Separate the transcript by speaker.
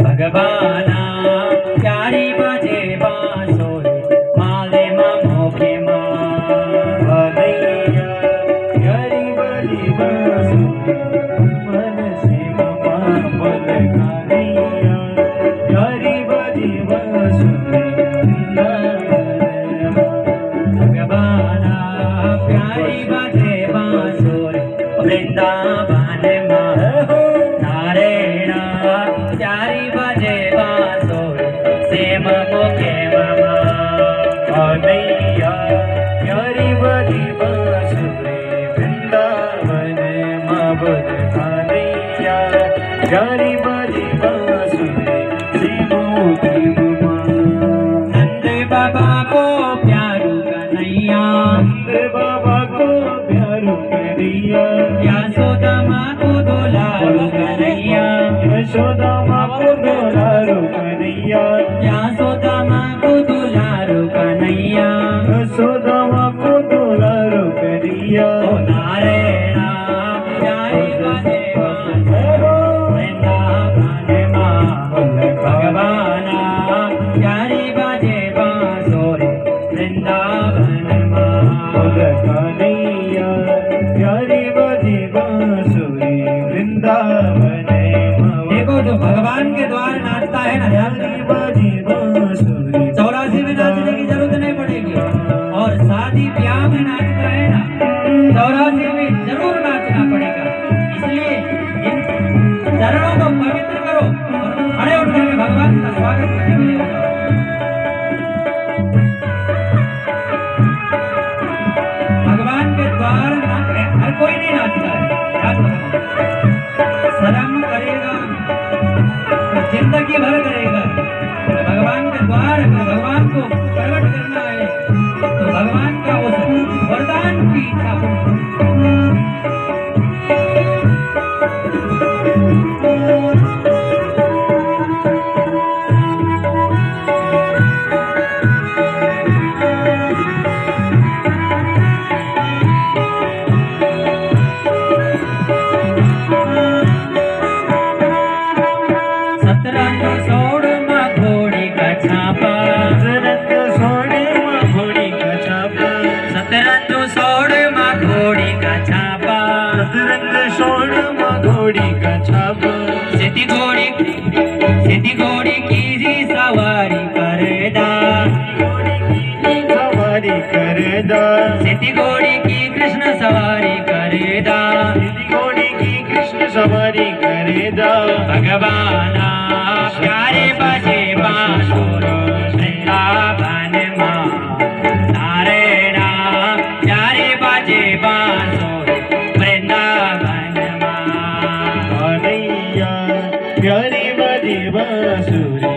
Speaker 1: भगवाना प्यारी बजे बांसुरी माले मोखे
Speaker 2: भदैया प्यारी बजी बांसुरी मन से ममा बल खानिया प्यारी बजी बांसुरी
Speaker 1: भगवाना प्यारी बजे बांसुरी वृंदावन नारायण प्यारी बजे बांसुरी सेम मुखे ममा
Speaker 2: भदैया प्यारी बजी बांसुरी वृंदावन माँ बल खानिया प्यारी बजी बांसुरी से मोती ममा
Speaker 1: नंद बाबा को प्यारू कन्हैया
Speaker 2: नंद बाबा को प्यारू कन्हैया
Speaker 1: यशोदा माँ को दुलारू कन्हैया
Speaker 2: यशोदा माँ को दुलारू कन्हैया
Speaker 1: यशोदा माँ को दुलारू कन्हैया
Speaker 2: यशोदा माँ को दुलारू कन्हैया
Speaker 1: ओ नारायण प्यारी बजे बांसुरी वृंदावन माँ भगवाना प्यारी बजे बांसुरी वृंदावन माँ
Speaker 2: कन्हैया प्यारी बजी बांसुरी वृंदावन
Speaker 1: देखो जो भगवान के द्वार नाचता है ना ध्यान से,
Speaker 2: बजी बांसुरी
Speaker 1: 84 में नाचने की जरूरत नहीं पड़ेगी और शादी ब्याह में नाचता है ना 84 में जरूर नाचना पड़ेगा। इसलिए इन चरणों को पवित्र करो और खड़े उठ करके भगवान का स्वागत करने के लिए हो जाओ। भगवान के द्वार हर कोई नहीं नाचता है, याद रखो। शर्म करेगा तो जिंदगी भर करेगा। भगवान के द्वार भगवान को प्रकट करना है तो भगवान का उस वरदान की इच्छा सतरंग सोड़ माँ घोड़ी का छापा
Speaker 2: रंग सोने माँ घोड़ी का छापा
Speaker 1: सतरंग सोड़ माँ घोड़ी का छापा
Speaker 2: रंग सोने माँ घोड़ी का छापा
Speaker 1: सीधी घोड़ी की ही सवारी करेदा
Speaker 2: सवारी करेदा
Speaker 1: सीधी घोड़ी की कृष्ण सवारी करेदा
Speaker 2: घोड़ी की कृष्ण सवारी करेदा
Speaker 1: भगवाना प्यारे बजे बांसुरी वृंदावन माँ नारायण प्यारे बजे बांसुरी वृंदावन माँ
Speaker 2: कन्हैया प्यारी बजी बांसुरी